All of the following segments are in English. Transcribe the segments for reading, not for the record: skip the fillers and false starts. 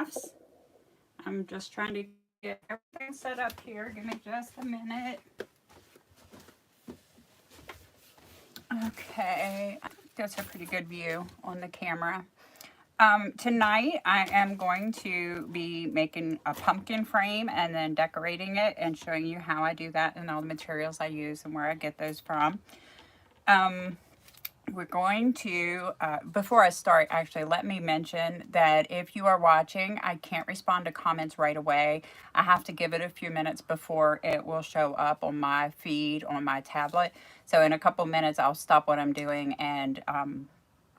Krafts. I'm just trying to get everything set up here. Give me just a minute. Okay, I think that's a pretty good view on the camera. Tonight I am going to be making a pumpkin frame and then decorating it and showing you how I do that and all the materials I use and where I get those from. We're going to, before I start, actually, let me mention that if you are watching, I can't respond to comments right away. I have to give it a few minutes before it will show up on my feed on my tablet. So in a couple minutes, I'll stop what I'm doing and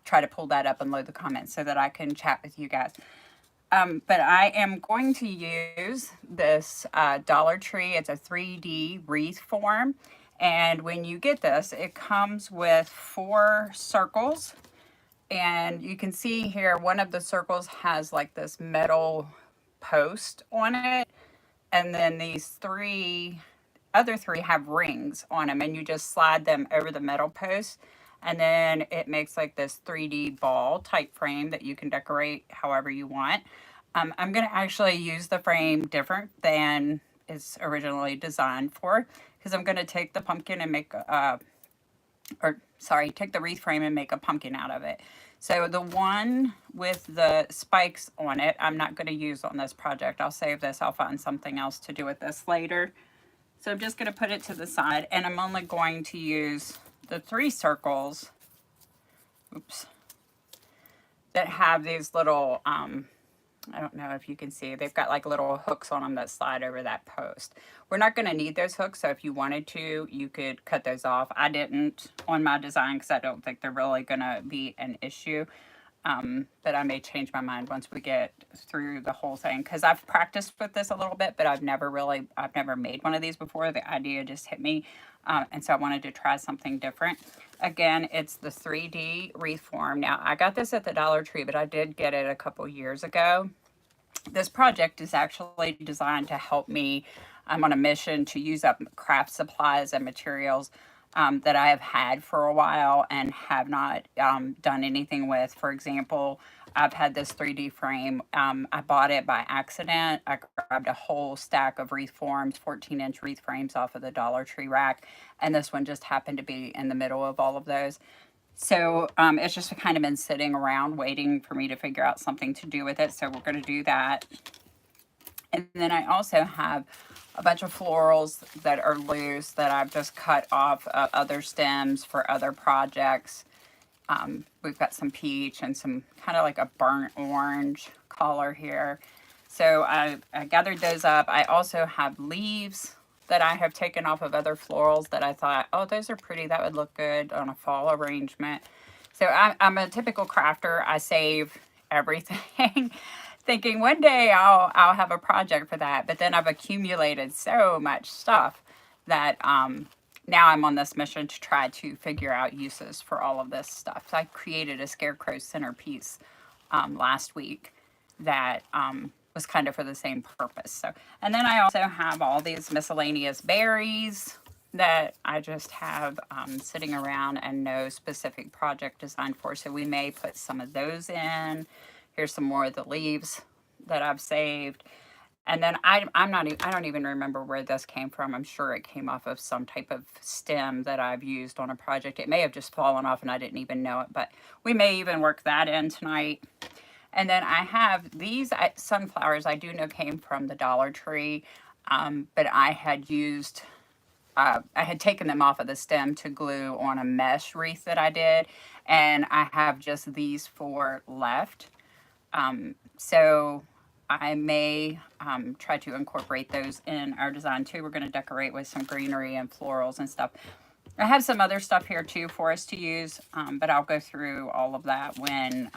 try to pull that up and load the comments so that I can chat with you guys. But I am going to use this Dollar Tree. It's a 3D wreath form. And when you get this, it comes with 4 circles. And you can see here, one of the circles has like this metal post on it. And then these other three have rings on them. And you just slide them over the metal post. And then it makes like this 3D ball type frame that you can decorate however you want. I'm going to actually use the frame different than it's originally designed for, because I'm going to take the pumpkin and make take the wreath frame and make a pumpkin out of it. So the one with the spikes on it, I'm not going to use on this project. I'll save this. I'll find something else to do with this later. So I'm just going to put it to the side, and I'm only going to use the 3 circles, that have these little, I don't know if you can see, they've got like little hooks on them that slide over that post. We're not going to need those hooks, so if you wanted to, you could cut those off. I didn't on my design because I don't think they're really going to be an issue. But I may change my mind once we get through the whole thing, because I've practiced with this a little bit, but I've never made one of these before. The idea just hit me, and so I wanted to try something different. Again, it's the 3D wreath form. Now, I got this at the Dollar Tree, but I did get it a couple years ago. This project is actually designed to help me. I'm on a mission to use up craft supplies and materials that I have had for a while and have not done anything with. For example, I've had this 3D frame. I bought it by accident. I grabbed a whole stack of wreath forms, 14-inch wreath frames off of the Dollar Tree rack, and this one just happened to be in the middle of all of those. So it's just kind of been sitting around waiting for me to figure out something to do with it. So we're going to do that. And then I also have a bunch of florals that are loose that I've just cut off other stems for other projects. We've got some peach and some kind of like a burnt orange color here. So I gathered those up. I also have leaves that I have taken off of other florals that I thought, oh, those are pretty. That would look good on a fall arrangement. So I'm a typical crafter. I save everything. Thinking one day I'll have a project for that, but then I've accumulated so much stuff that now I'm on this mission to try to figure out uses for all of this stuff. So I created a scarecrow centerpiece last week that was kind of for the same purpose. So, and then I also have all these miscellaneous berries that I just have sitting around and no specific project designed for. So we may put some of those in. Here's some more of the leaves that I've saved. And then I don't even remember where this came from. I'm sure it came off of some type of stem that I've used on a project. It may have just fallen off and I didn't even know it, but we may even work that in tonight. And then I have these sunflowers I do know came from the Dollar Tree, but I had taken them off of the stem to glue on a mesh wreath that I did. And I have just these 4 left. So I may try to incorporate those in our design too. We're going to decorate with some greenery and florals and stuff. I have some other stuff here too for us to use, but I'll go through all of that when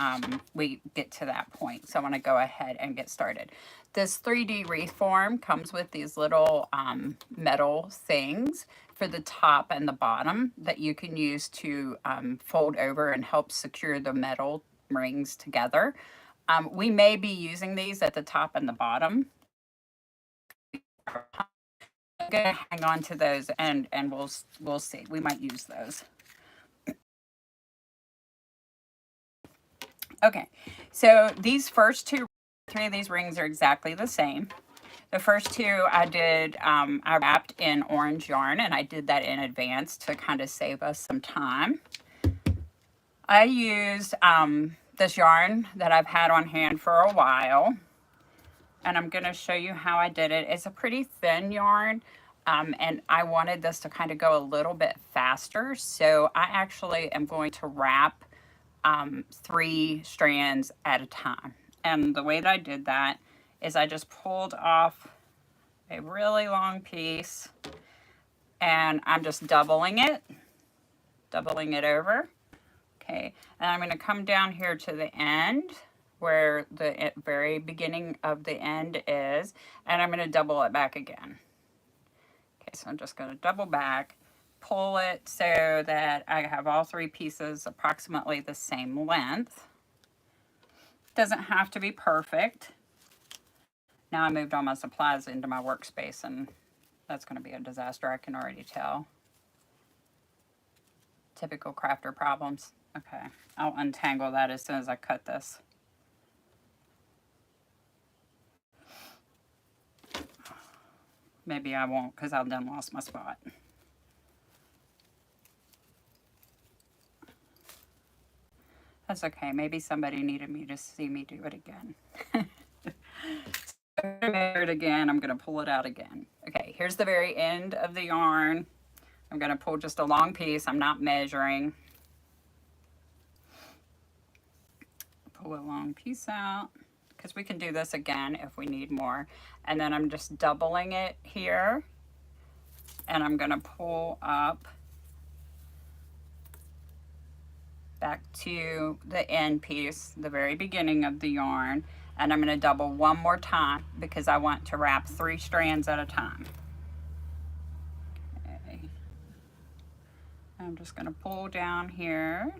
we get to that point. So I want to go ahead and get started. This 3D wreath form comes with these little metal things for the top and the bottom that you can use to fold over and help secure the metal rings together. We may be using these at the top and the bottom. I'm going to hang on to those and we'll see. We might use those. Okay, so these first 2 3 of these rings are exactly the same. The first 2 I wrapped in orange yarn, and I did that in advance to kind of save us some time. I used this yarn that I've had on hand for a while, and I'm going to show you how I did it. It's a pretty thin yarn, and I wanted this to kind of go a little bit faster, so I actually am going to wrap 3 strands at a time. And the way that I did that is I just pulled off a really long piece, and I'm just doubling it over. Okay, and I'm going to come down here to the end where the very beginning of the end is, and I'm going to double it back again. Okay, so I'm just going to double back, pull it so that I have all 3 pieces approximately the same length. Doesn't have to be perfect. Now I moved all my supplies into my workspace, and that's going to be a disaster, I can already tell. Typical crafter problems. Okay, I'll untangle that as soon as I cut this. Maybe I won't, because I've done lost my spot. That's okay. Maybe somebody needed me to see me do it again. Measure it again. I'm going to pull it out again. Okay, here's the very end of the yarn. I'm going to pull just a long piece. I'm not measuring. Pull a long piece out, because we can do this again if we need more. And then I'm just doubling it here, and I'm going to pull up back to the end piece, the very beginning of the yarn, and I'm going to double one more time because I want to wrap 3 strands at a time. Okay. I'm just going to pull down here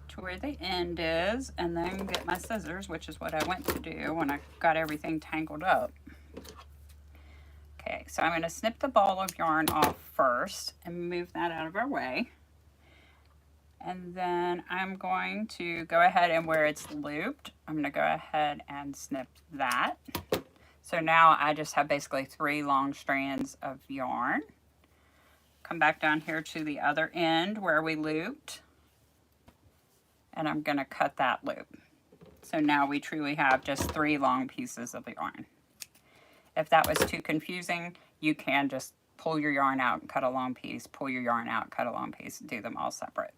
to where the end is, and then get my scissors, which is what I went to do when I got everything tangled up. Okay, so I'm going to snip the ball of yarn off first and move that out of our way. And then I'm going to go ahead, and where it's looped, I'm going to go ahead and snip that. So now I just have basically 3 long strands of yarn. Come back down here to the other end where we looped, and I'm going to cut that loop. So now we truly have just 3 long pieces of yarn. If that was too confusing, you can just pull your yarn out and cut a long piece, pull your yarn out, cut a long piece, do them all separate.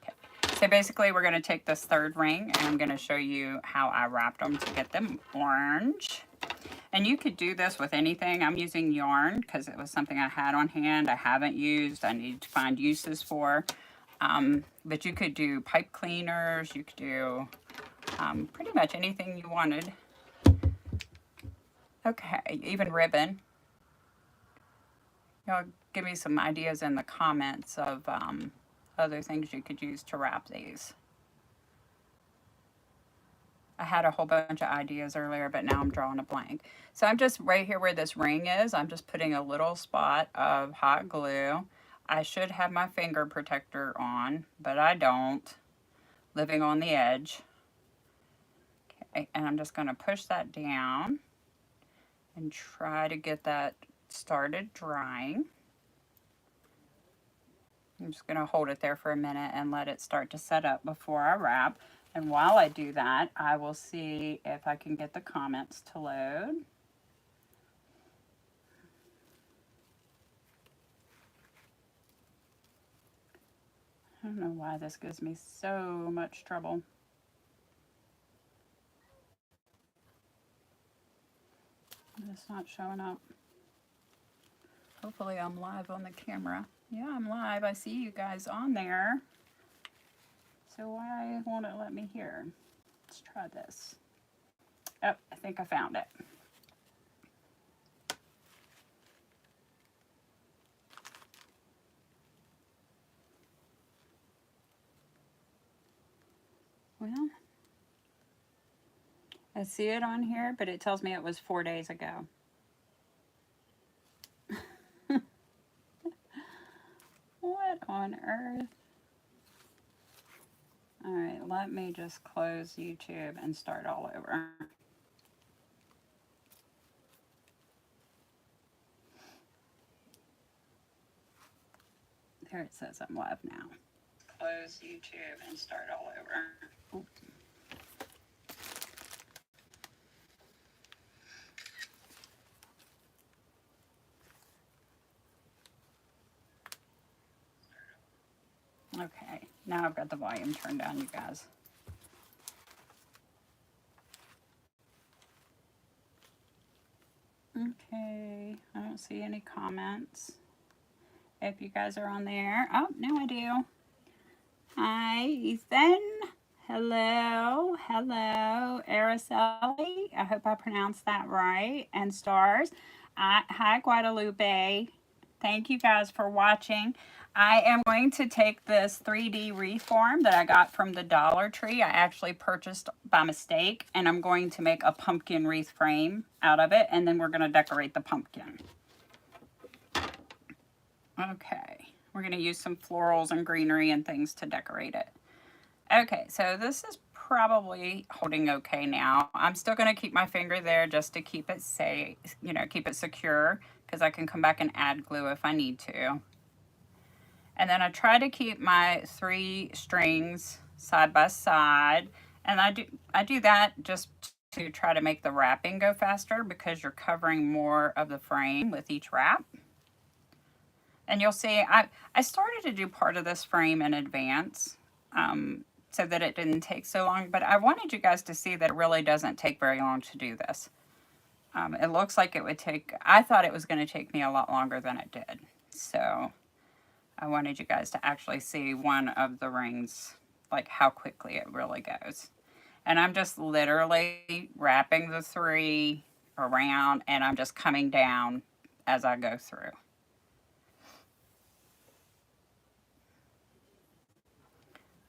Okay. So basically we're going to take this 3rd ring, and I'm going to show you how I wrapped them to get them orange. And you could do this with anything. I'm using yarn because it was something I had on hand, I haven't used, I need to find uses for. But you could do pipe cleaners, you could do pretty much anything you wanted. Okay, even ribbon. Y'all give me some ideas in the comments of other things you could use to wrap these. I had a whole bunch of ideas earlier, but now I'm drawing a blank. So I'm just right here where this ring is, I'm just putting a little spot of hot glue. I should have my finger protector on, but I don't. Living on the edge. Okay, and I'm just going to push that down and try to get that started drying. I'm just going to hold it there for a minute and let it start to set up before I wrap. And while I do that, I will see if I can get the comments to load. I don't know why this gives me so much trouble. It's not showing up. Hopefully I'm live on the camera. Yeah, I'm live. I see you guys on there. So why won't it let me here? Let's try this. Oh, I think I found it. Well, I see it on here, but it tells me it was 4 days ago. What on earth? All right, let me just close YouTube and start all over. There it says I'm live now. Close YouTube and start all over. Oops. Okay, now I've got the volume turned down, you guys. Okay, I don't see any comments. If you guys are on there. Oh, now I do. Hi, Ethan. Hello. Hello, Araceli. I hope I pronounced that right. And stars. Hi, Guadalupe. Thank you guys for watching. I am going to take this 3D reform that I got from the Dollar Tree. I actually purchased by mistake, and I'm going to make a pumpkin wreath frame out of it, and then we're going to decorate the pumpkin. Okay, we're going to use some florals and greenery and things to decorate it. Okay, so this is probably holding okay now. I'm still going to keep my finger there just to keep it safe, you know, keep it secure, because I can come back and add glue if I need to. And then I try to keep my 3 strings side by side, and I do that just to try to make the wrapping go faster, because you're covering more of the frame with each wrap. And you'll see I started to do part of this frame in advance so that it didn't take so long, but I wanted you guys to see that it really doesn't take very long to do this. It looks like it would take, I thought it was going to take me a lot longer than it did. So I wanted you guys to actually see one of the rings, like how quickly it really goes. And I'm just literally wrapping the 3 around, and I'm just coming down as I go through.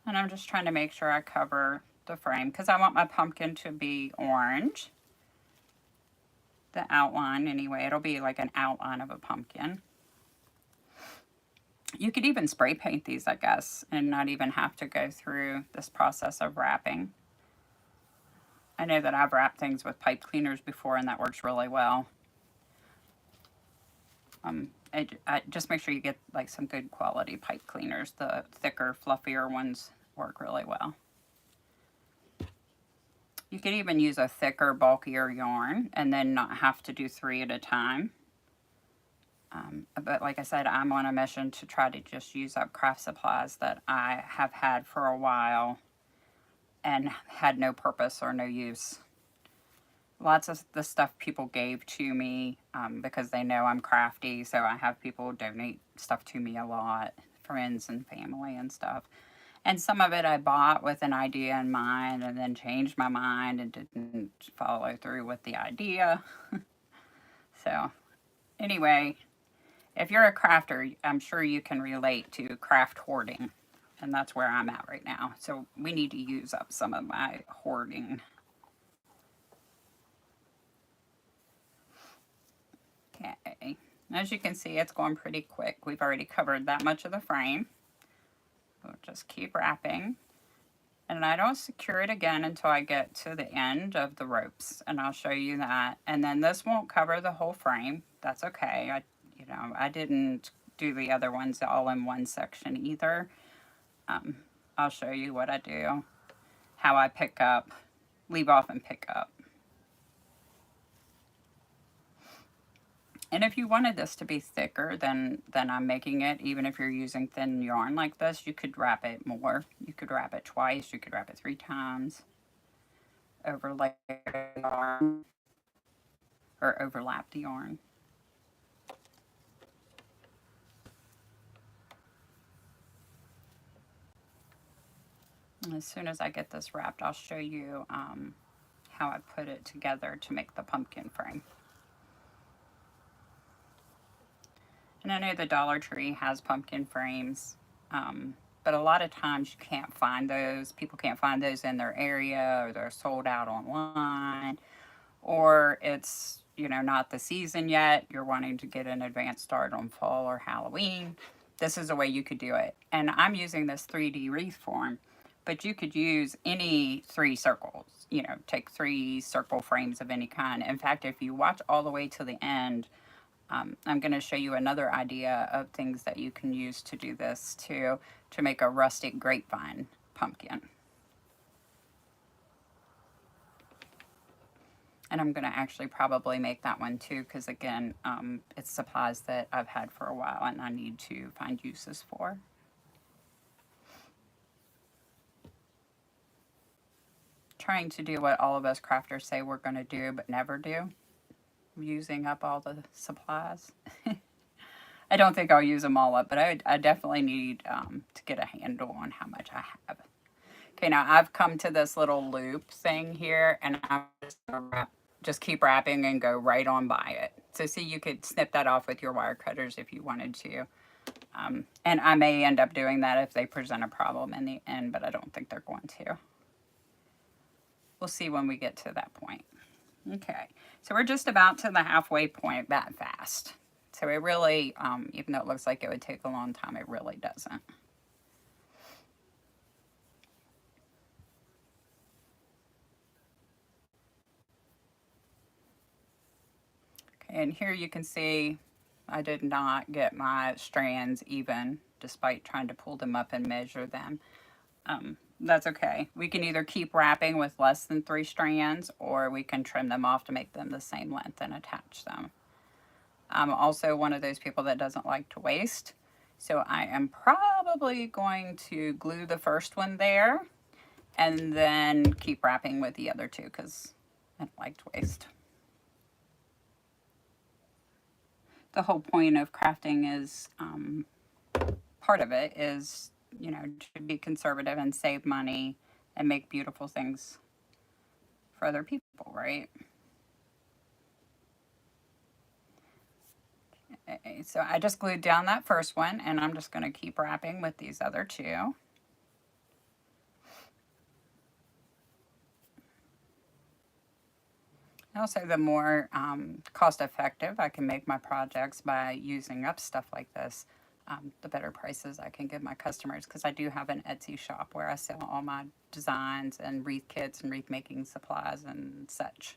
And I'm just trying to make sure I cover the frame, because I want my pumpkin to be orange. The outline, anyway, it'll be like an outline of a pumpkin. You could even spray paint these, I guess, and not even have to go through this process of wrapping. I know that I've wrapped things with pipe cleaners before, and that works really well. I just make sure you get like some good quality pipe cleaners. The thicker, fluffier ones work really well. You could even use a thicker, bulkier yarn and then not have to do 3 at a time. But like I said, I'm on a mission to try to just use up craft supplies that I have had for a while and had no purpose or no use. Lots of the stuff people gave to me because they know I'm crafty, so I have people donate stuff to me a lot, friends and family and stuff. And some of it I bought with an idea in mind and then changed my mind and didn't follow through with the idea. So anyway, if you're a crafter, I'm sure you can relate to craft hoarding. And that's where I'm at right now. So we need to use up some of my hoarding. Okay, as you can see, it's going pretty quick. We've already covered that much of the frame. We'll just keep wrapping. And I don't secure it again until I get to the end of the ropes, and I'll show you that. And then this won't cover the whole frame. That's okay. I didn't do the other ones all in one section either. I'll show you what I do, how I pick up, leave off and pick up. And if you wanted this to be thicker than I'm making it, even if you're using thin yarn like this, you could wrap it more. You could wrap it twice, you could wrap it 3 times, overlay the yarn, or overlap the yarn. And as soon as I get this wrapped, I'll show you how I put it together to make the pumpkin frame. And I know the Dollar Tree has pumpkin frames, but a lot of times you can't find those. People can't find those in their area, or they're sold out online, or it's, you know, not the season yet. You're wanting to get an advance start on fall or Halloween. This is a way you could do it. And I'm using this 3D wreath form but you could use any 3 circles, you know, take 3 circle frames of any kind. In fact, if you watch all the way to the end, I'm going to show you another idea of things that you can use to do this too, to make a rustic grapevine pumpkin. And I'm going to actually probably make that one too, because again, it's supplies that I've had for a while and I need to find uses for. Trying to do what all of us crafters say we're going to do but never do. Using up all the supplies. I don't think I'll use them all up, but I definitely need to get a handle on how much I have. Okay, now I've come to this little loop thing here, and I'm just keep wrapping and go right on by it. So see, you could snip that off with your wire cutters if you wanted to. And I may end up doing that if they present a problem in the end, but I don't think they're going to. We'll see when we get to that point. Okay, so we're just about to the halfway point that fast. So it really, even though it looks like it would take a long time, it really doesn't. Okay, and here you can see I did not get my strands even, despite trying to pull them up and measure them. That's okay. We can either keep wrapping with less than 3 strands, or we can trim them off to make them the same length and attach them. I'm also one of those people that doesn't like to waste, so I am probably going to glue the first one there and then keep wrapping with the other 2 because I don't like to waste. The whole point of crafting is, part of it is, you know, to be conservative and save money and make beautiful things for other people, right? Okay, so I just glued down that first one, and I'm just going to keep wrapping with these other 2. Also, the more cost effective I can make my projects by using up stuff like this, the better prices I can give my customers, because I do have an Etsy shop where I sell all my designs and wreath kits and wreath making supplies and such.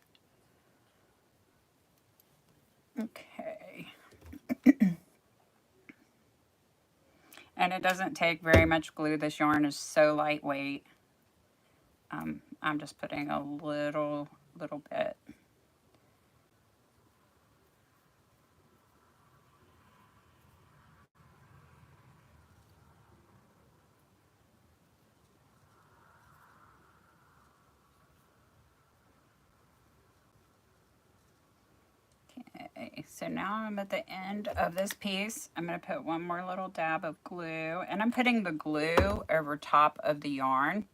Okay. And it doesn't take very much glue. This yarn is so lightweight. I'm just putting a little bit. Okay, so now I'm at the end of this piece. I'm going to put one more little dab of glue, and I'm putting the glue over top of the yarn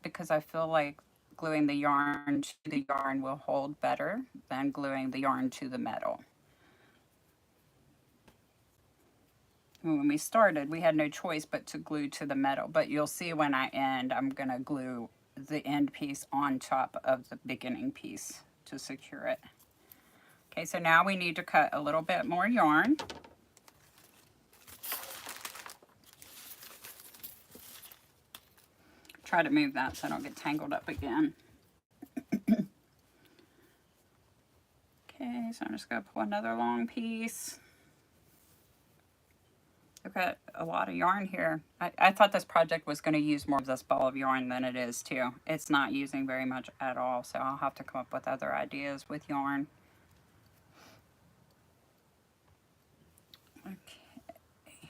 because I feel like gluing the yarn to the yarn will hold better than gluing the yarn to the metal. When we started, we had no choice but to glue to the metal, but you'll see when I end, I'm going to glue the end piece on top of the beginning piece to secure it. Okay, so now we need to cut a little bit more yarn. Try to move that so I don't get tangled up again. Okay, so I'm just going to pull another long piece. I've got a lot of yarn here. I thought this project was going to use more of this ball of yarn than it is too. It's not using very much at all, so I'll have to come up with other ideas with yarn. Okay.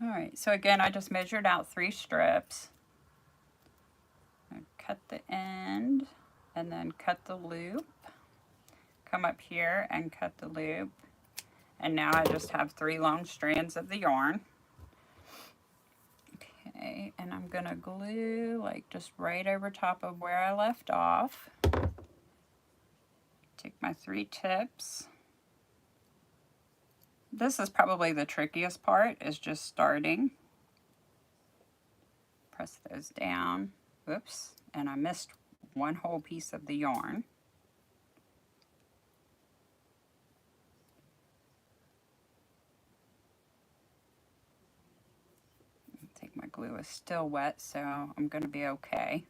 All right, so again, I just measured out 3 strips. I cut the end and then cut the loop. Come up here and cut the loop. And now I just have 3 long strands of the yarn. Okay, and I'm gonna glue like just right over top of where I left off. Take my 3 tips. This is probably the trickiest part, is just starting. Press those down. Whoops, and I missed one whole piece of the yarn. Take My glue is still wet, so I'm going to be okay.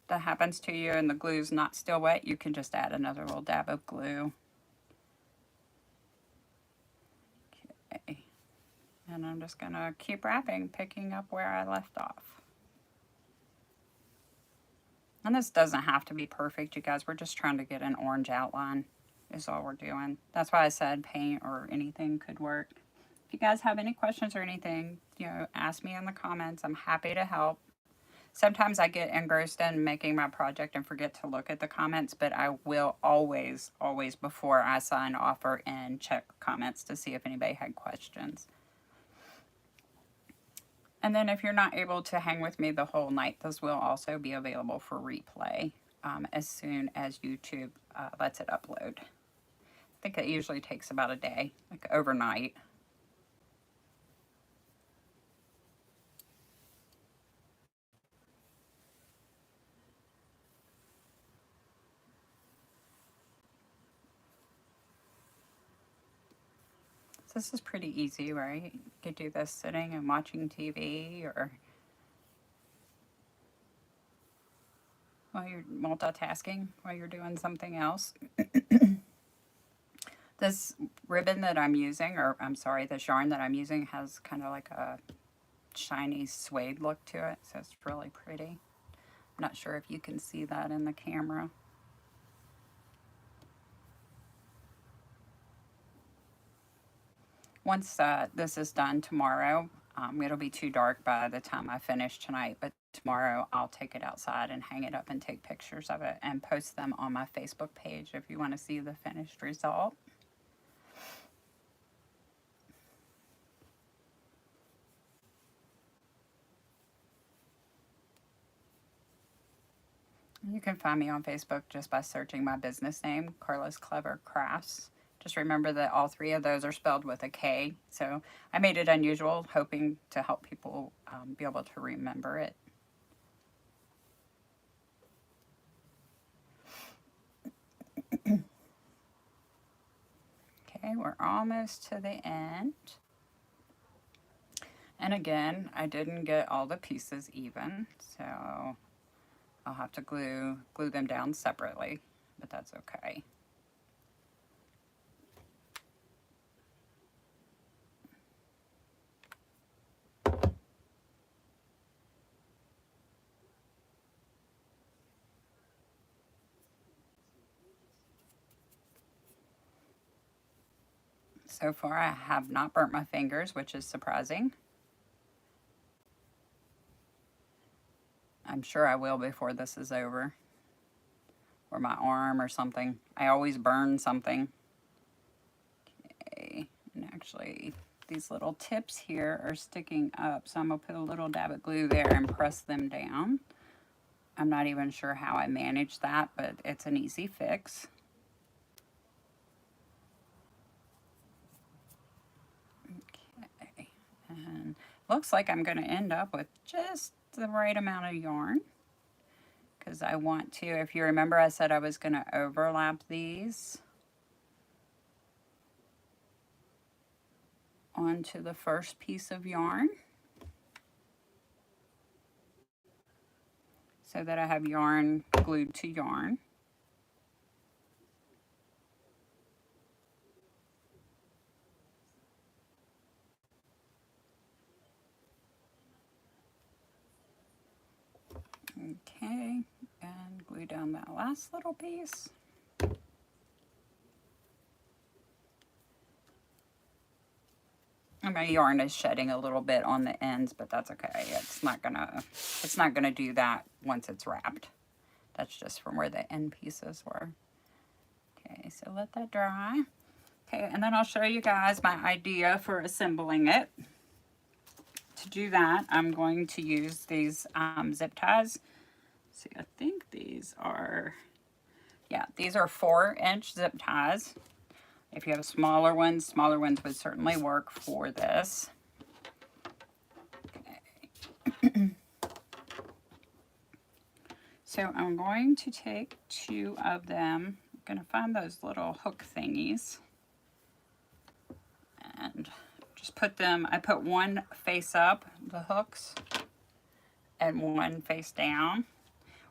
If that happens to you and the glue's not still wet, you can just add another little dab of glue. Okay. And I'm just going to keep wrapping, picking up where I left off. And this doesn't have to be perfect, you guys. We're just trying to get an orange outline is all we're doing. That's why I said paint or anything could work. If you guys have any questions or anything, you know, ask me in the comments. I'm happy to help. Sometimes I get engrossed in making my project and forget to look at the comments, but I will always, before I sign off or end, check comments to see if anybody had questions. And then if you're not able to hang with me the whole night, this will also be available for replay as soon as YouTube lets it upload. I think it usually takes about a day, like overnight. So this is pretty easy, right? You could do this sitting and watching TV or while you're multitasking, while you're doing something else. This ribbon that I'm using, or I'm sorry, this yarn that I'm using has kind of like a shiny suede look to it, so it's really pretty. I'm not sure if you can see that in the camera. Once this is done tomorrow, it'll be too dark by the time I finish tonight, but tomorrow I'll take it outside and hang it up and take pictures of it and post them on my Facebook page if you want to see the finished result. You can find me on Facebook just by searching my business name, Karla's Klever Krafts. Just remember that all three of those are spelled with a K. So I made it unusual, hoping to help people be able to remember it. Okay, we're almost to the end. And again, I didn't get all the pieces even, so I'll have to glue them down separately, but that's okay. So far, I have not burnt my fingers, which is surprising. I'm sure I will before this is over. Or my arm or something. I always burn something. Okay, and actually, these little tips here are sticking up, so I'm going to put a little dab of glue there and press them down. I'm not even sure how I manage that, but it's an easy fix. Okay, and looks like I'm going to end up with just the right amount of yarn, because I want to, if you remember, I said I was going to overlap these onto the first piece of yarn so that I have yarn glued to yarn. Okay, and glue down that last little piece. And my yarn is shedding a little bit on the ends, but that's okay. It's not gonna do that once it's wrapped. That's just from where the end pieces were. Okay, so let that dry. Okay, and then I'll show you guys my idea for assembling it. To do that, I'm going to use these zip ties. See, I think these are, yeah, these are 4-inch zip ties. If you have smaller ones would certainly work for this. Okay. So I'm going to take 2 of them. I'm going to find those little hook thingies and just put them, I put one face up, the hooks, and one face down.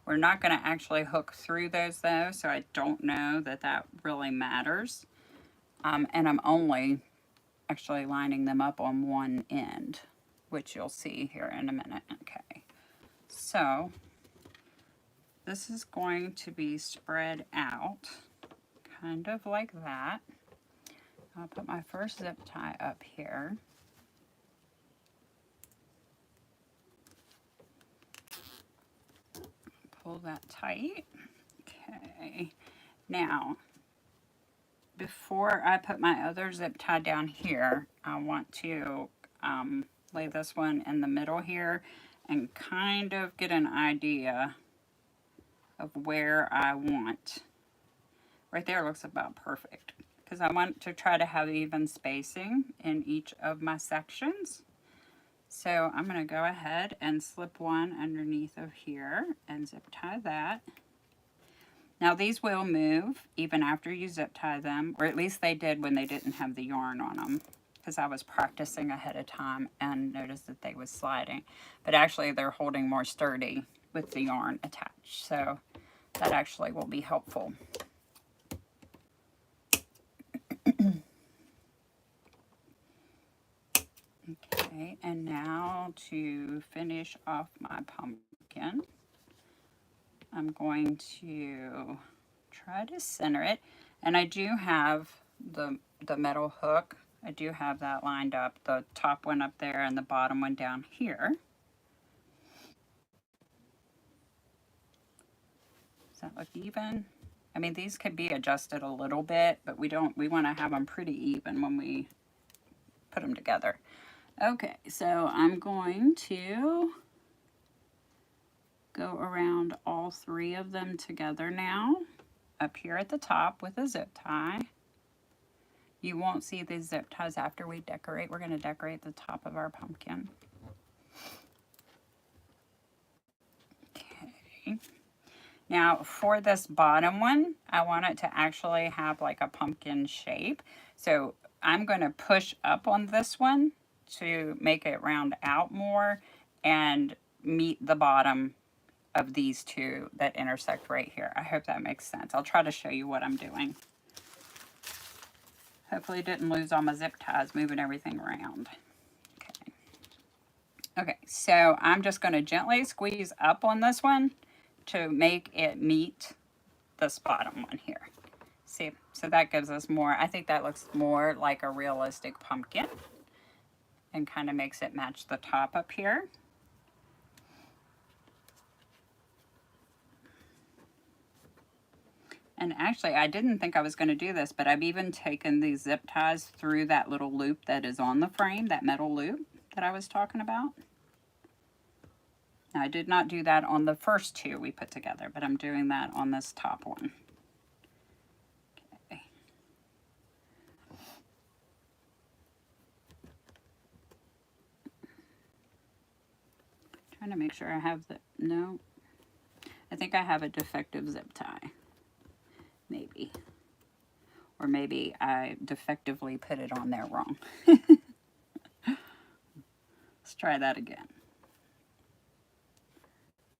We're not going to actually hook through those though, so I don't know that that really matters. And I'm only actually lining them up on one end, which you'll see here in a minute. Okay, so this is going to be spread out kind of like that. I'll put my first zip tie up here. Pull that tight. Okay, now before I put my other zip tie down here, I want to lay this one in the middle here and kind of get an idea of where I want. Right there looks about perfect because I want to try to have even spacing in each of my sections. So I'm going to go ahead and slip one underneath of here and zip tie that. Now these will move even after you zip tie them, or at least they did when they didn't have the yarn on them, because I was practicing ahead of time and noticed that they was sliding. But actually they're holding more sturdy with the yarn attached, so that actually will be helpful. Okay, and now to finish off my pumpkin, I'm going to try to center it. And I do have the metal hook. I do have that lined up, the top one up there and the bottom one down here. Does that look even? I mean, these could be adjusted a little bit, but we want to have them pretty even when we put them together. Okay, so I'm going to go around all three of them together now, up here at the top with a zip tie. You won't see these zip ties after we decorate. We're going to decorate the top of our pumpkin. Okay. Now for this bottom one, I want it to actually have like a pumpkin shape. So I'm going to push up on this one to make it round out more and meet the bottom of these two that intersect right here. I hope that makes sense. I'll try to show you what I'm doing. Hopefully I didn't lose all my zip ties moving everything around. Okay. Okay, so I'm just going to gently squeeze up on this one to make it meet this bottom one here. See, so that gives us more, I think that looks more like a realistic pumpkin and kind of makes it match the top up here. And actually, I didn't think I was going to do this, but I've even taken these zip ties through that little loop that is on the frame, that metal loop that I was talking about. Now, I did not do that on the first two we put together, but I'm doing that on this top one. Okay. Trying to make sure I have the, no, I think I have a defective zip tie. Maybe. Or maybe I defectively put it on there wrong. Let's try that again.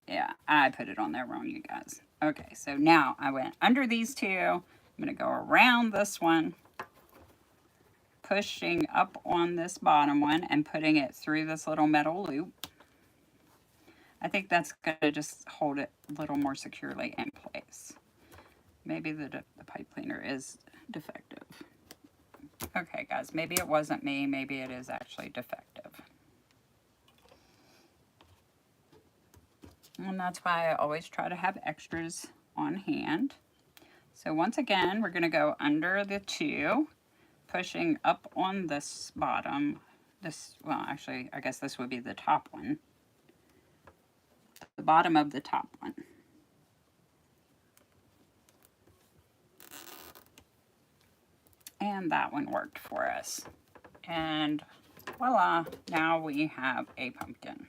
Yeah, I put it on there wrong, you guys. Okay, so now I went under these two. I'm going to go around this one, pushing up on this bottom one and putting it through this little metal loop. I think that's going to just hold it a little more securely in place. Maybe the pipe cleaner is defective. Okay, guys, maybe it wasn't me. Maybe it is actually defective. And that's why I always try to have extras on hand. So once again, we're going to go under the two, pushing up on this bottom. This, well, actually, I guess this would be the top one. The bottom of the top one. And that one worked for us. And voila, now we have a pumpkin.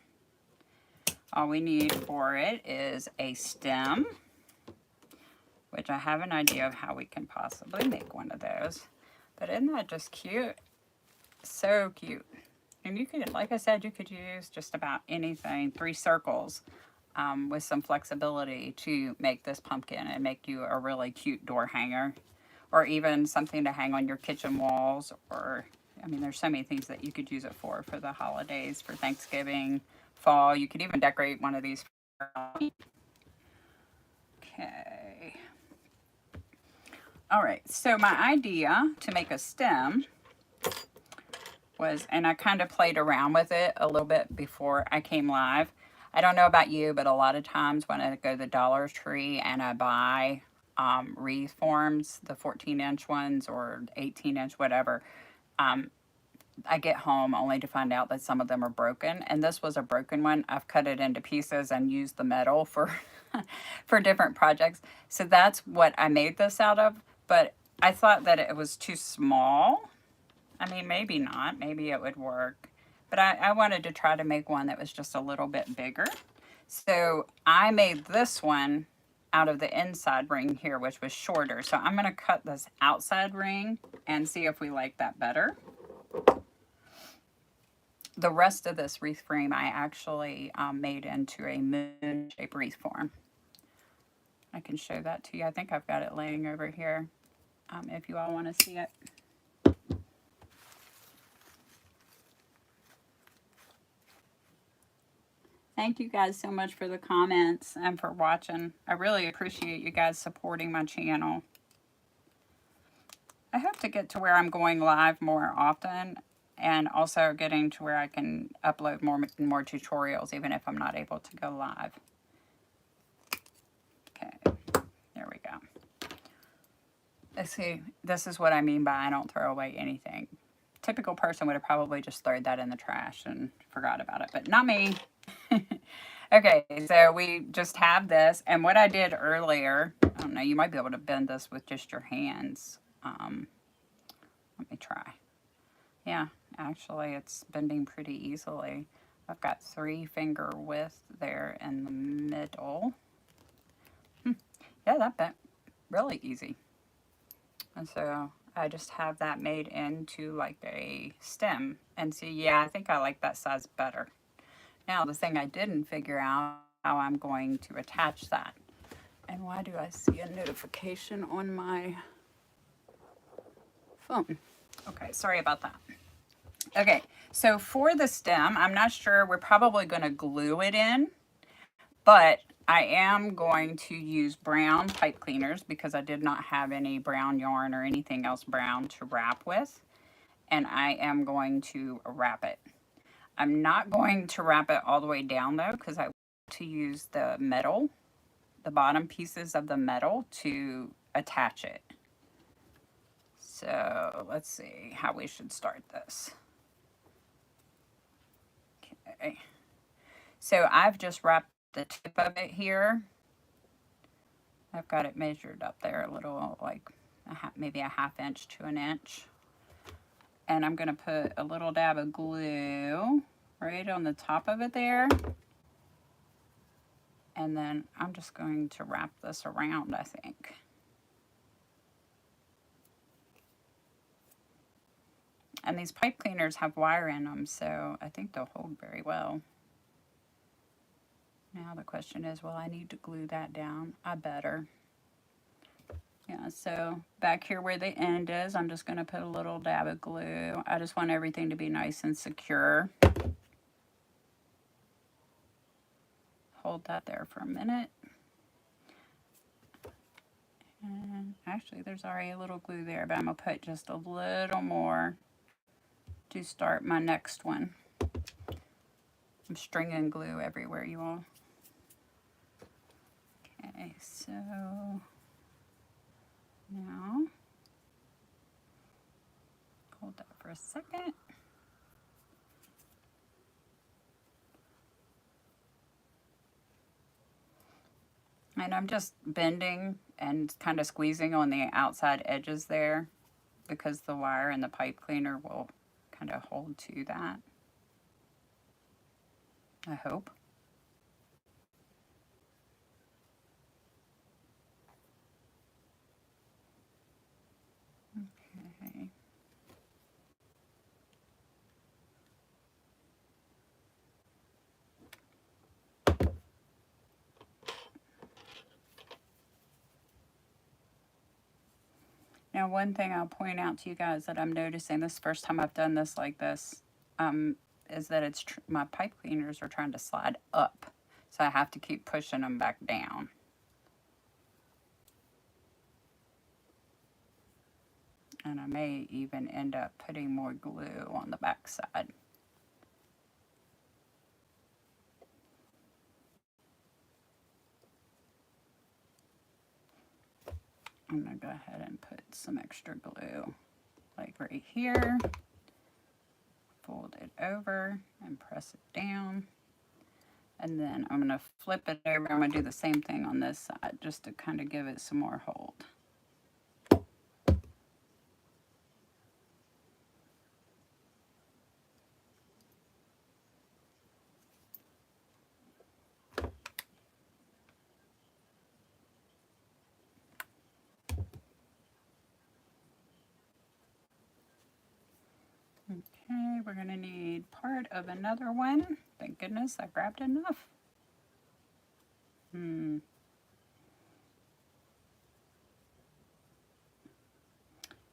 All we need for it is a stem, which I have an idea of how we can possibly make one of those. But isn't that just cute? So cute. And you could, like I said, you could use just about anything, 3 circles, with some flexibility to make this pumpkin and make you a really cute door hanger, or even something to hang on your kitchen walls, or, I mean, there's so many things that you could use it for the holidays, for Thanksgiving, fall. You could even decorate one of these. Okay. All right, so my idea to make a stem was, and I kind of played around with it a little bit before I came live. I don't know about you, but a lot of times when I go to the Dollar Tree and I buy wreath forms, the 14-inch ones or 18-inch, whatever, I get home only to find out that some of them are broken. And this was a broken one. I've cut it into pieces and used the metal for, for different projects. So that's what I made this out of. But I thought that it was too small. I mean, maybe not. Maybe it would work. But I wanted to try to make one that was just a little bit bigger. So I made this one out of the inside ring here, which was shorter. So I'm going to cut this outside ring and see if we like that better. The rest of this wreath frame I actually made into a moon-shaped wreath form. I can show that to you. I think I've got it laying over here if you all want to see it. Thank you guys so much for the comments and for watching. I really appreciate you guys supporting my channel. I hope to get to where I'm going live more often, and also getting to where I can upload more tutorials even if I'm not able to go live. Okay, there we go. Let's see, this is what I mean by I don't throw away anything. Typical person would have probably just thrown that in the trash and forgot about it, but not me. Okay, so we just have this, and what I did earlier, I don't know, you might be able to bend this with just your hands. Let me try. Yeah, actually it's bending pretty easily. I've got 3-finger width there in the middle. Yeah, that bent really easy. And so I just have that made into like a stem. And see, yeah, I think I like that size better. Now, the thing I didn't figure out how I'm going to attach that. And why do I see a notification on my phone? Okay, sorry about that. Okay, so for the stem, I'm not sure. We're probably going to glue it in, but I am going to use brown pipe cleaners because I did not have any brown yarn or anything else brown to wrap with. And I am going to wrap it. I'm not going to wrap it all the way down though, because I want to use the metal, the bottom pieces of the metal to attach it. So let's see how we should start this. Okay. So I've just wrapped the tip of it here. I've got it measured up there a little, like maybe a 1/2 inch to 1 inch. And I'm going to put a little dab of glue right on the top of it there. And then I'm just going to wrap this around, I think. And these pipe cleaners have wire in them, so I think they'll hold very well. Now the question is, will I need to glue that down? I better. Yeah, so back here where the end is, I'm just going to put a little dab of glue. I just want everything to be nice and secure. Hold that there for a minute. And actually, there's already a little glue there, but I'm going to put just a little more to start my next one. I'm stringing glue everywhere, you all. Okay, so now, hold that for a second. And I'm just bending and kind of squeezing on the outside edges there because the wire and the pipe cleaner will kind of hold to that. I hope. Okay. Now, one thing I'll point out to you guys that I'm noticing this first time I've done this like this, is that it's my pipe cleaners are trying to slide up. So I have to keep pushing them back down. And I may even end up putting more glue on the back side. I'm going to go ahead and put some extra glue, like right here. Fold it over and press it down. And then I'm going to flip it over. I'm going to do the same thing on this side just to kind of give it some more hold. Okay, we're going to need part of another one. Thank goodness I grabbed enough.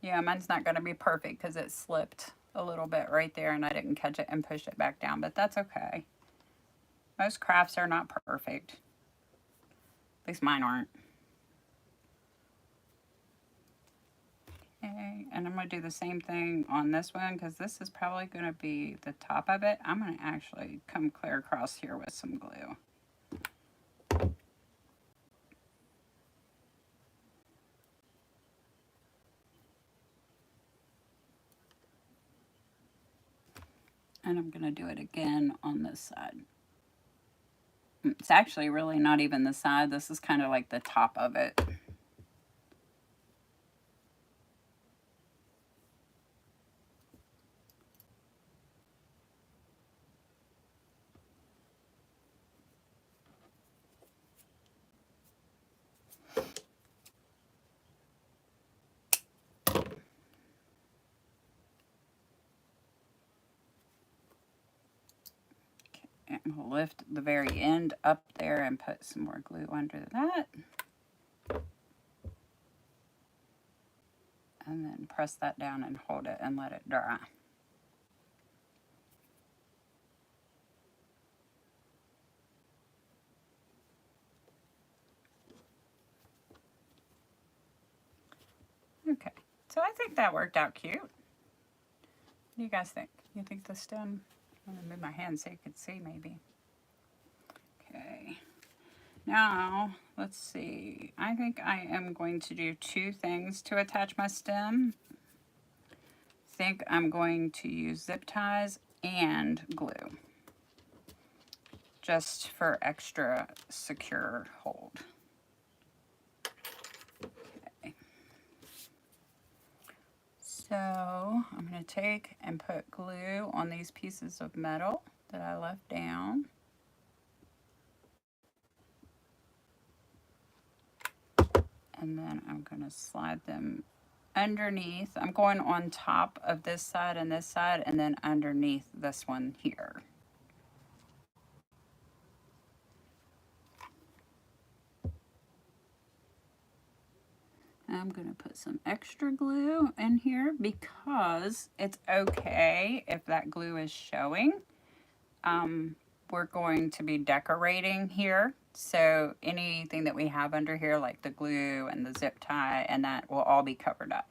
Yeah, mine's not going to be perfect because it slipped a little bit right there and I didn't catch it and push it back down, but that's okay. Most crafts are not perfect. At least mine aren't. Okay, and I'm going to do the same thing on this one because this is probably going to be the top of it. I'm going to actually come clear across here with some glue. And I'm going to do it again on this side. It's actually really not even the side. This is kind of like the top of it. And we'll lift the very end up there and put some more glue under that. And then press that down and hold it and let it dry. Okay, so I think that worked out cute. What do you guys think? You think the stem? I'm gonna move my hand so you can see maybe. Okay. Now, let's see. I think I am going to do two things to attach my stem. I think I'm going to use zip ties and glue, just for extra secure hold. Okay. So I'm going to take and put glue on these pieces of metal that I left down. And then I'm going to slide them underneath. I'm going on top of this side, and then underneath this one here. I'm going to put some extra glue in here because it's okay if that glue is showing. We're going to be decorating here. So anything that we have under here, like the glue and the zip tie, and that will all be covered up.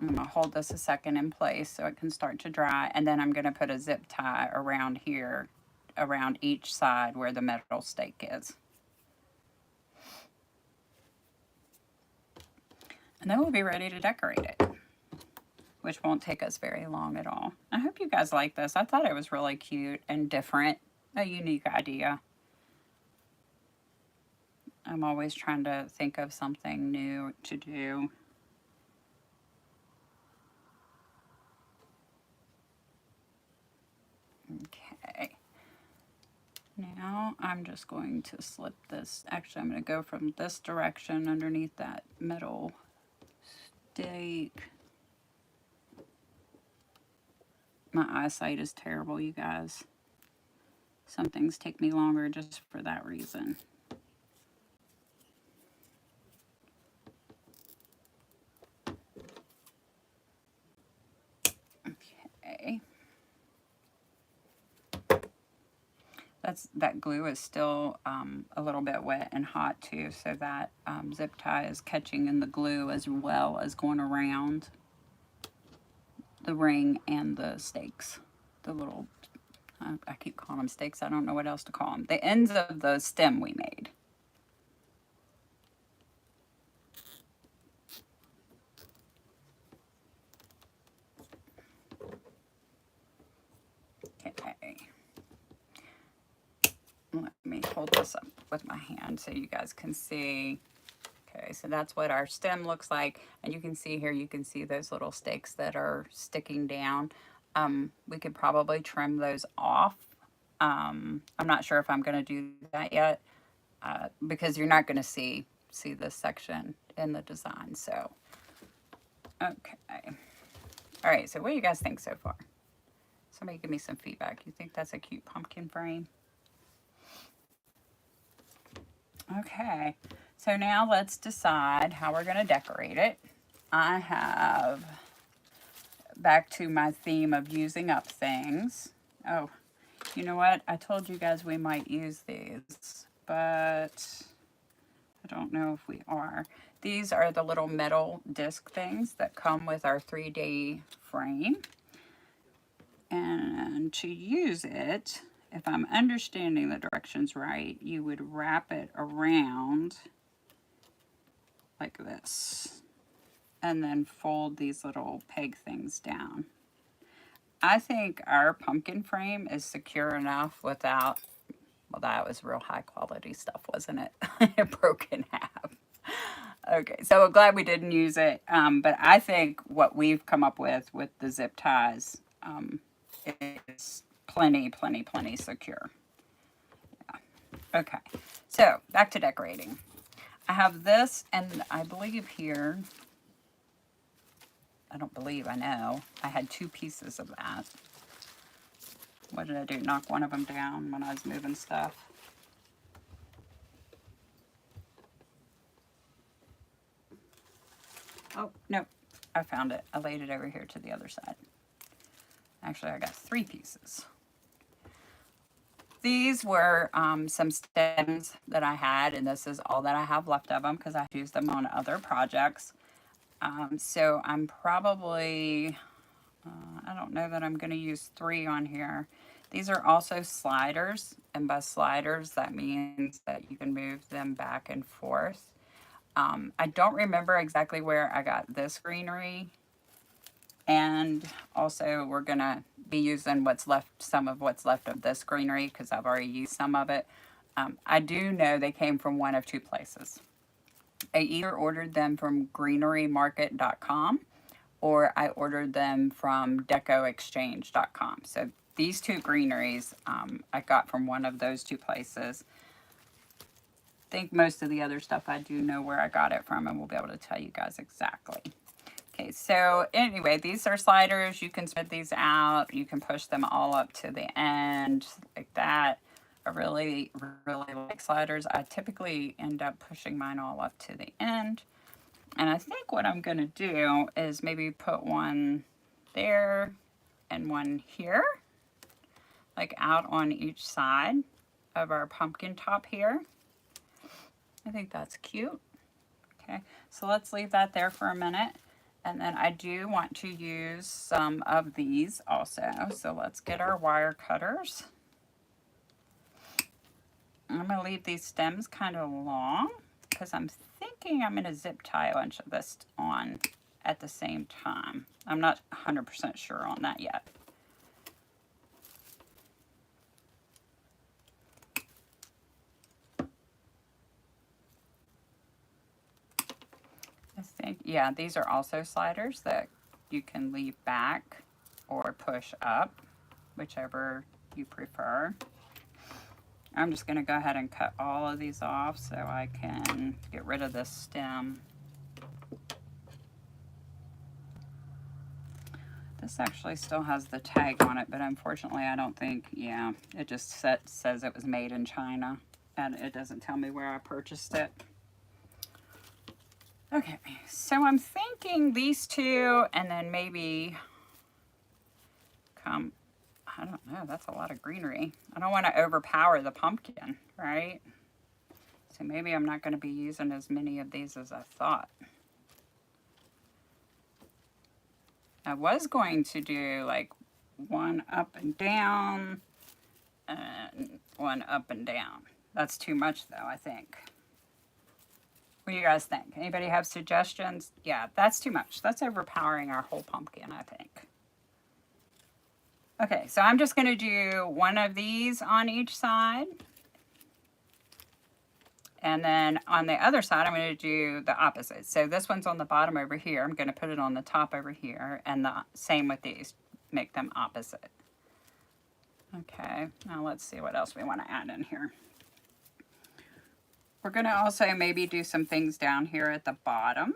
I'm going to hold this a second in place so it can start to dry. And then I'm going to put a zip tie around here, around each side where the metal stake is. And then we'll be ready to decorate it, which won't take us very long at all. I hope you guys like this. I thought it was really cute and different, a unique idea. I'm always trying to think of something new to do. Okay. Now I'm just going to slip this. Actually, I'm going to go from this direction underneath that metal stake. My eyesight is terrible, you guys. Some things take me longer just for that reason. that glue is still a little bit wet and hot too, so that zip tie is catching in the glue as well as going around the ring and the stakes. The little, I keep calling them stakes, I don't know what else to call them. The ends of the stem we made. Okay. Let me hold this up with my hand so you guys can see. Okay, so that's what our stem looks like. And you can see here, you can see those little stakes that are sticking down. We could probably trim those off. I'm not sure if I'm going to do that yet because you're not going to see this section in the design. So, okay. All right, so what do you guys think so far? Somebody give me some feedback. You think that's a cute pumpkin frame? Okay, so now let's decide how we're going to decorate it. I have, back to my theme of using up things. Oh, you know what? I told you guys we might use these, but I don't know if we are. These are the little metal disc things that come with our 3D frame. And to use it, if I'm understanding the directions right, you would wrap it around like this and then fold these little peg things down. I think our pumpkin frame is secure enough without, well, that was real high quality stuff, wasn't it? It broke in half. Okay, so I'm glad we didn't use it, but I think what we've come up with the zip ties is plenty secure. Yeah. Okay, so back to decorating. I have this, and I believe here, I don't believe, I know, I had 2 pieces of that. What did I do? Knock one of them down when I was moving stuff? Oh, no, I found it. I laid it over here to the other side. Actually, I got 3 pieces. These were some stems that I had, and this is all that I have left of them because I used them on other projects. So I'm probably, I don't know that I'm going to use 3 on here. These are also sliders, and by sliders, that means that you can move them back and forth. I don't remember exactly where I got this greenery. And also we're gonna be using what's left, some of what's left of this greenery because I've already used some of it. I do know they came from one of 2 places. I either ordered them from greenerymarket.com or I ordered them from decoexchange.com. So these 2 greeneries I got from one of those 2 places. I think most of the other stuff I do know where I got it from, and we'll be able to tell you guys exactly. Okay, so anyway, these are sliders. You can spread these out. You can push them all up to the end like that. I really like sliders. I typically end up pushing mine all up to the end. And I think what I'm going to do is maybe put one there and one here, like out on each side of our pumpkin top here. I think that's cute. Okay, so let's leave that there for a minute. And then I do want to use some of these also. So let's get our wire cutters. I'm going to leave these stems kind of long because I'm thinking I'm going to zip tie a bunch of this on at the same time. I'm not 100% sure on that yet. I think, yeah, these are also sliders that you can leave back or push up, whichever you prefer. I'm just going to go ahead and cut all of these off so I can get rid of this stem. This actually still has the tag on it, but unfortunately I don't think, yeah, it just says it was made in China, and it doesn't tell me where I purchased it. Okay, so I'm thinking these 2, and then maybe come, I don't know, that's a lot of greenery. I don't want to overpower the pumpkin, right? So maybe I'm not going to be using as many of these as I thought. I was going to do like one up and down and one up and down. That's too much though, I think. What do you guys think? Anybody have suggestions? Yeah, that's too much. That's overpowering our whole pumpkin, I think. Okay, so I'm just going to do one of these on each side. And then on the other side, I'm going to do the opposite. So this one's on the bottom over here. I'm going to put it on the top over here. And the same with these. Make them opposite. Okay, now let's see what else we want to add in here. We're going to also maybe do some things down here at the bottom.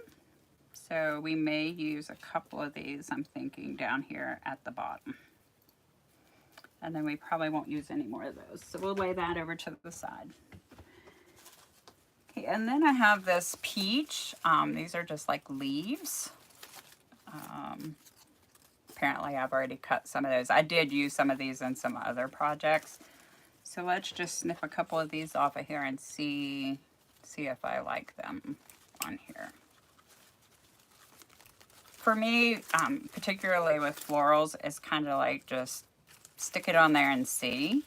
So we may use a couple of these, I'm thinking, down here at the bottom. And then we probably won't use any more of those. So we'll lay that over to the side. Okay, and then I have this peach. These are just like leaves. Apparently I've already cut some of those. I did use some of these in some other projects. So let's just snip a couple of these off of here and see if I like them on here. For me, particularly with florals, it's kind of like just stick it on there and see.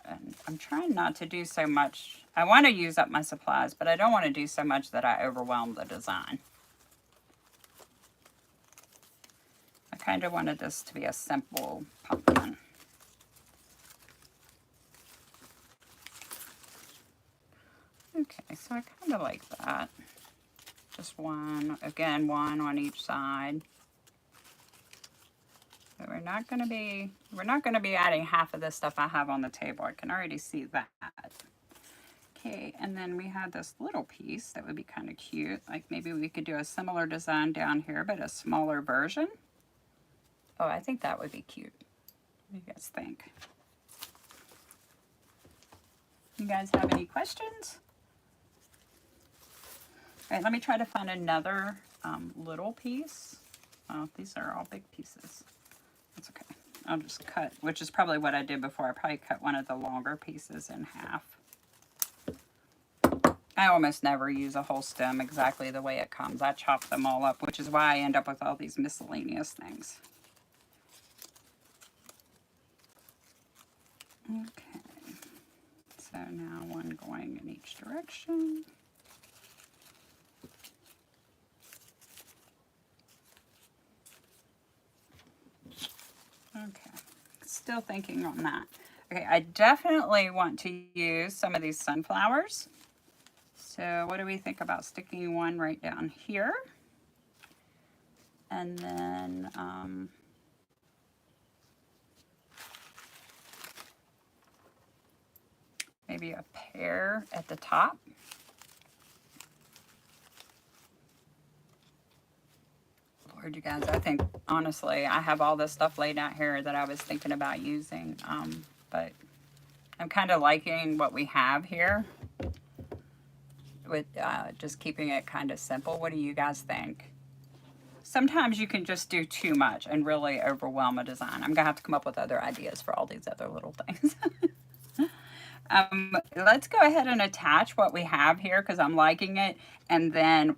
And I'm trying not to do so much. I want to use up my supplies, but I don't want to do so much that I overwhelm the design. I kind of wanted this to be a simple pumpkin. Okay, so I kind of like that. Just one, again, one on each side. But we're not going to be adding half of this stuff I have on the table. I can already see that. Okay, and then we had this little piece that would be kind of cute. Like maybe we could do a similar design down here, but a smaller version. Oh, I think that would be cute. What do you guys think? You guys have any questions? All right, let me try to find another little piece. Oh, these are all big pieces. That's okay. I'll just cut, which is probably what I did before. I probably cut one of the longer pieces in half. I almost never use a whole stem exactly the way it comes. I chop them all up, which is why I end up with all these miscellaneous things. Okay. So now one going in each direction. Okay, still thinking on that. Okay, I definitely want to use some of these sunflowers. So what do we think about sticking one right down here? And then maybe a pear at the top. Lord, you guys, I think, honestly, I have all this stuff laid out here that I was thinking about using, but I'm kind of liking what we have here with just keeping it kind of simple. What do you guys think? Sometimes you can just do too much and really overwhelm a design. I'm going to have to come up with other ideas for all these other little things. Let's go ahead and attach what we have here because I'm liking it. And then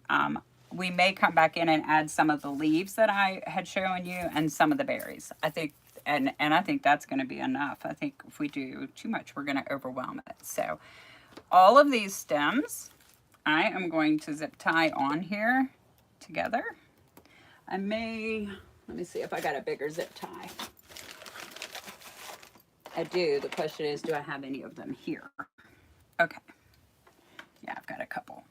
we may come back in and add some of the leaves that I had shown you and some of the berries. I think, and I think that's going to be enough. I think if we do too much, we're going to overwhelm it. So all of these stems, I am going to zip tie on here together. I may, let me see if I got a bigger zip tie. I do. The question is, do I have any of them here? Okay. Yeah, I've got a couple.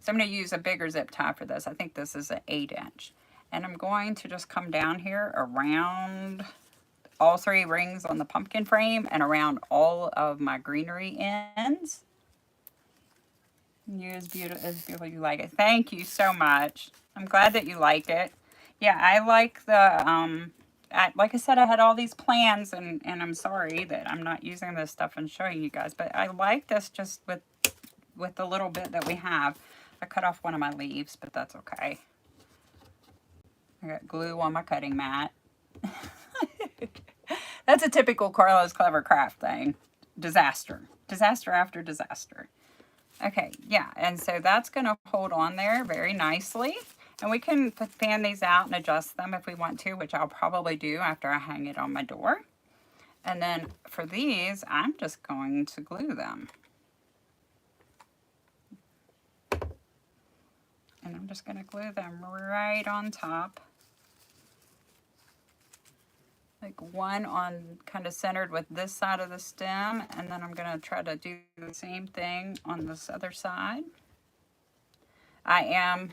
So I'm going to use a bigger zip tie for this. I think this is an 8-inch. And I'm going to just come down here around all 3 rings on the pumpkin frame and around all of my greenery ends. You as beautiful as you like it. Thank you so much. I'm glad that you like it. Yeah, I like the, like I said, I had all these plans and I'm sorry that I'm not using this stuff and showing you guys, but I like this just with the little bit that we have. I cut off one of my leaves, but that's okay. I got glue on my cutting mat. That's a typical Karla's Klever Kraft thing. Disaster. Disaster after disaster. Okay, yeah, and so that's going to hold on there very nicely. And we can fan these out and adjust them if we want to, which I'll probably do after I hang it on my door. And then for these, I'm just going to glue them. And I'm just going to glue them right on top. Like one on kind of centered with this side of the stem, and then I'm going to try to do the same thing on this other side. I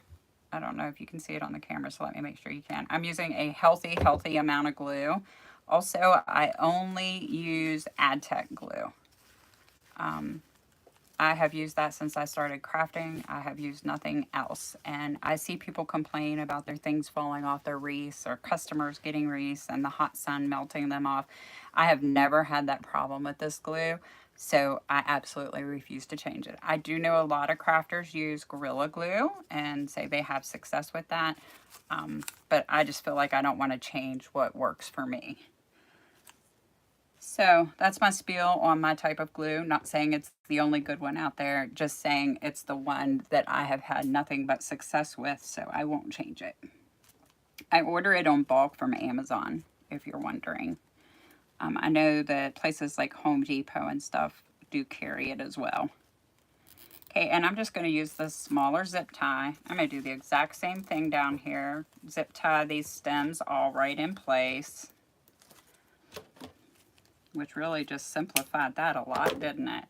don't know if you can see it on the camera, so let me make sure you can. I'm using a healthy amount of glue. Also, I only use AdTech glue. I have used that since I started crafting. I have used nothing else. And I see people complain about their things falling off their wreaths, or customers getting wreaths and the hot sun melting them off. I have never had that problem with this glue, so I absolutely refuse to change it. I do know a lot of crafters use Gorilla Glue and say they have success with that, but I just feel like I don't want to change what works for me. So that's my spiel on my type of glue. Not saying it's the only good one out there, just saying it's the one that I have had nothing but success with, so I won't change it. I order it on bulk from Amazon, if you're wondering. I know that places like Home Depot and stuff do carry it as well. Okay, and I'm just going to use this smaller zip tie. I'm going to do the exact same thing down here. Zip tie these stems all right in place. Which really just simplified that a lot, didn't it?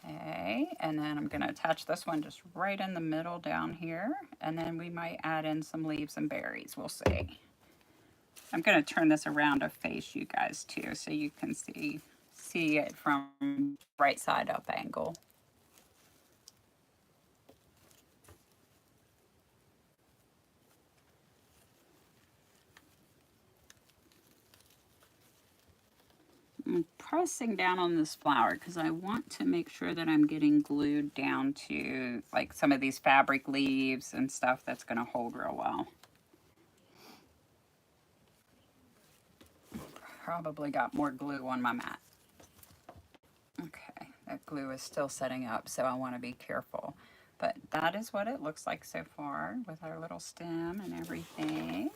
Okay, and then I'm going to attach this one just right in the middle down here. And then we might add in some leaves and berries. We'll see. I'm going to turn this around to face you guys too, so you can see it from right side up angle. I'm pressing down on this flower because I want to make sure that I'm getting glued down to like some of these fabric leaves and stuff that's going to hold real well. Probably got more glue on my mat. Okay, that glue is still setting up, so I want to be careful. But that is what it looks like so far with our little stem and everything.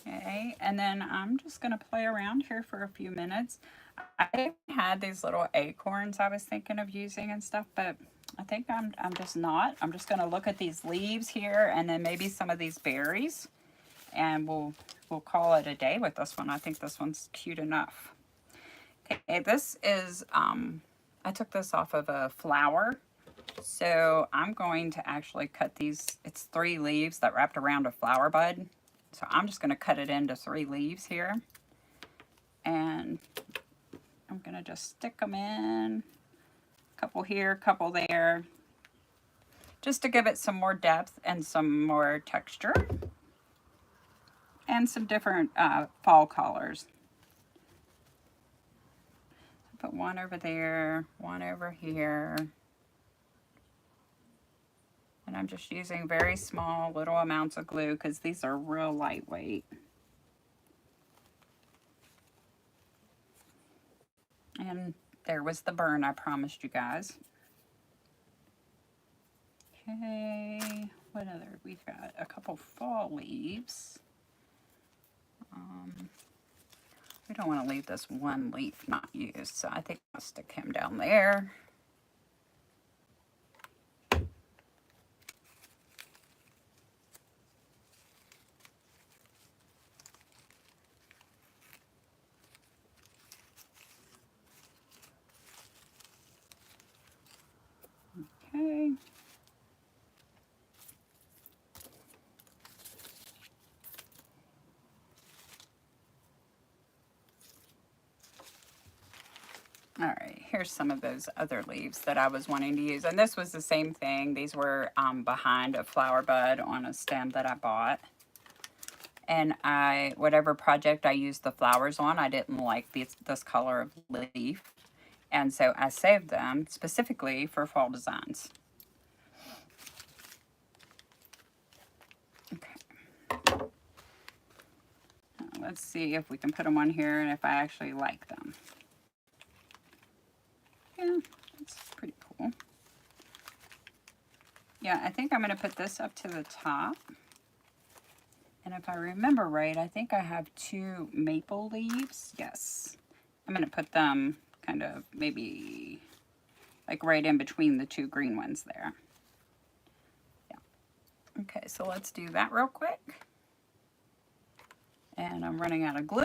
Okay, and then I'm just going to play around here for a few minutes. I had these little acorns I was thinking of using and stuff, but I think I'm just not. I'm just going to look at these leaves here and then maybe some of these berries, and we'll call it a day with this one. I think this one's cute enough. Okay, this is, I took this off of a flower, so I'm going to actually cut these. It's 3 leaves that wrapped around a flower bud. So I'm just going to cut it into 3 leaves here. And I'm going to just stick them in. A couple here, a couple there. Just to give it some more depth and some more texture. And some different fall colors. Put one over there, one over here. And I'm just using very small little amounts of glue because these are real lightweight. And there was the burn I promised you guys. Okay, what other? We've got a couple fall leaves. We don't want to leave this one leaf not used, so I think I'll stick him down there. Okay. All right, here's some of those other leaves that I was wanting to use. And this was the same thing. These were behind a flower bud on a stem that I bought. And whatever project I used the flowers on, I didn't like this color of leaf. And so I saved them specifically for fall designs. Okay. let's see if we can put them on here and if I actually like them. Yeah, that's pretty cool. Yeah, I think I'm going to put this up to the top. And if I remember right, I think I have 2 maple leaves. Yes. I'm going to put them kind of maybe like right in between the 2 green ones there. Yeah. Okay, so let's do that real quick. And I'm running out of glue.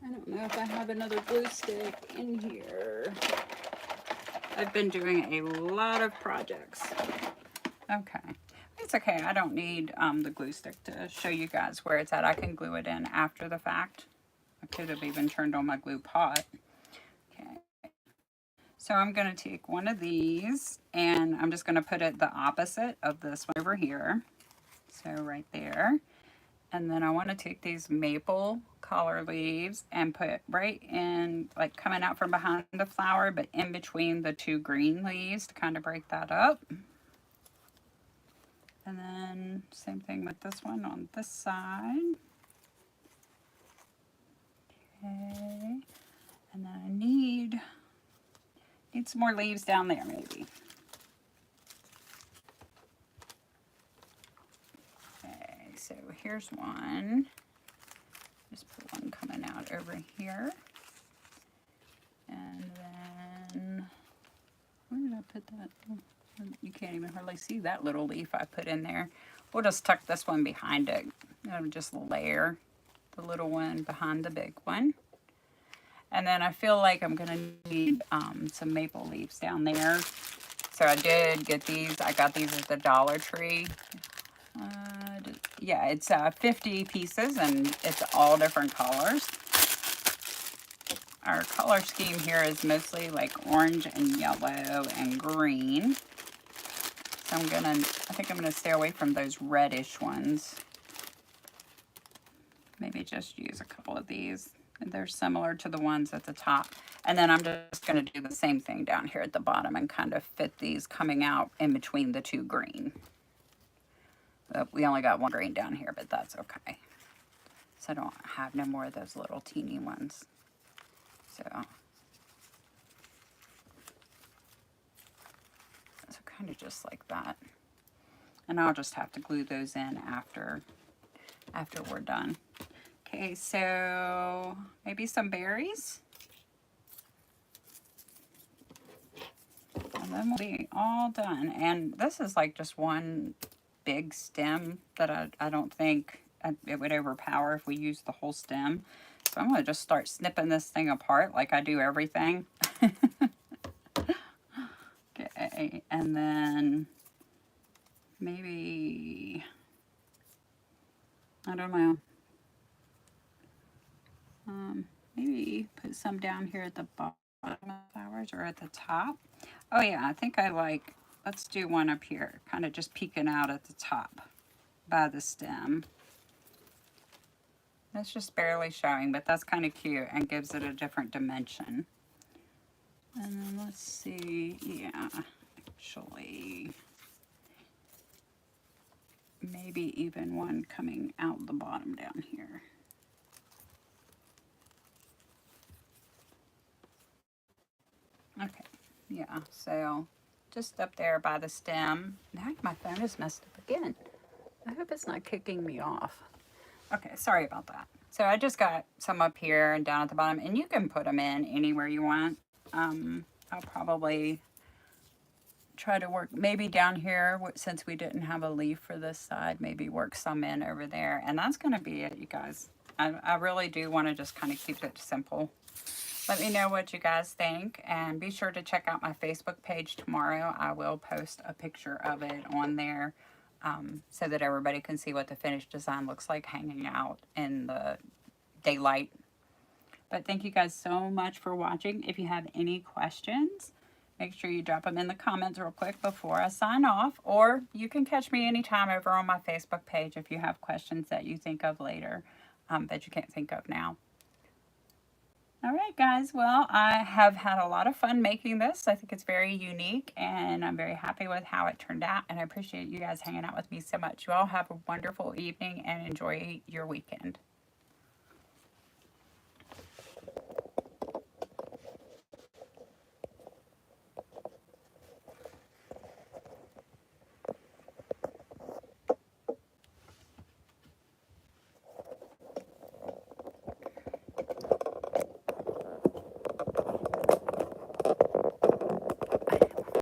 I don't know if I have another glue stick in here. I've been doing a lot of projects. Okay. It's okay. I don't need the glue stick to show you guys where it's at. I can glue it in after the fact. I could have even turned on my glue pot. Okay. So I'm going to take one of these and I'm just going to put it the opposite of this one over here. So right there. And then I want to take these maple collar leaves and put right in, like coming out from behind the flower, but in between the 2 green leaves to kind of break that up. And then same thing with this one on this side. Okay. And then I need some more leaves down there maybe. Okay, so here's one. Just put one coming out over here. And then, where did I put that? You can't even hardly see that little leaf I put in there. We'll just tuck this one behind it. I'll just layer the little one behind the big one. And then I feel like I'm going to need some maple leaves down there. So I did get these. I got these at the Dollar Tree. Yeah, it's 50 pieces and it's all different colors. Our color scheme here is mostly like orange and yellow and green. So I think I'm gonna stay away from those reddish ones. Maybe just use a couple of these. They're similar to the ones at the top. And then I'm just gonna do the same thing down here at the bottom and kind of fit these coming out in between the 2 green. We only got 1 green down here, but that's okay. So I don't have no more of those little teeny ones. So kind of just like that. And I'll just have to glue those in after we're done. Okay, so maybe some berries. And then we'll be all done. And this is like just one big stem that I don't think it would overpower if we use the whole stem. So I'm going to just start snipping this thing apart like I do everything. Okay, and then maybe, I don't know, maybe put some down here at the bottom of the flowers or at the top. Oh yeah, I think I like, let's do one up here, kind of just peeking out at the top by the stem. That's just barely showing, but that's kind of cute and gives it a different dimension. And then let's see, yeah, actually, maybe even one coming out the bottom down here. Okay, yeah, so just up there by the stem. Now my phone is messed up again. I hope it's not kicking me off. Okay, sorry about that. So I just got some up here and down at the bottom, and you can put them in anywhere you want. I'll probably try to work maybe down here, since we didn't have a leaf for this side, maybe work some in over there. And that's going to be it, you guys. I really do want to just kind of keep it simple. Let me know what you guys think, and be sure to check out my Facebook page tomorrow. I will post a picture of it on there so that everybody can see what the finished design looks like hanging out in the daylight. But thank you guys so much for watching. If you have any questions, make sure you drop them in the comments real quick before I sign off, or you can catch me anytime over on my Facebook page if you have questions that you think of later that you can't think of now. right, guys. Well, I have had a lot of fun making this. I think it's very unique, and I'm very happy with how it turned out. And I appreciate you guys hanging out with me so much. You all have a wonderful evening and enjoy your weekend.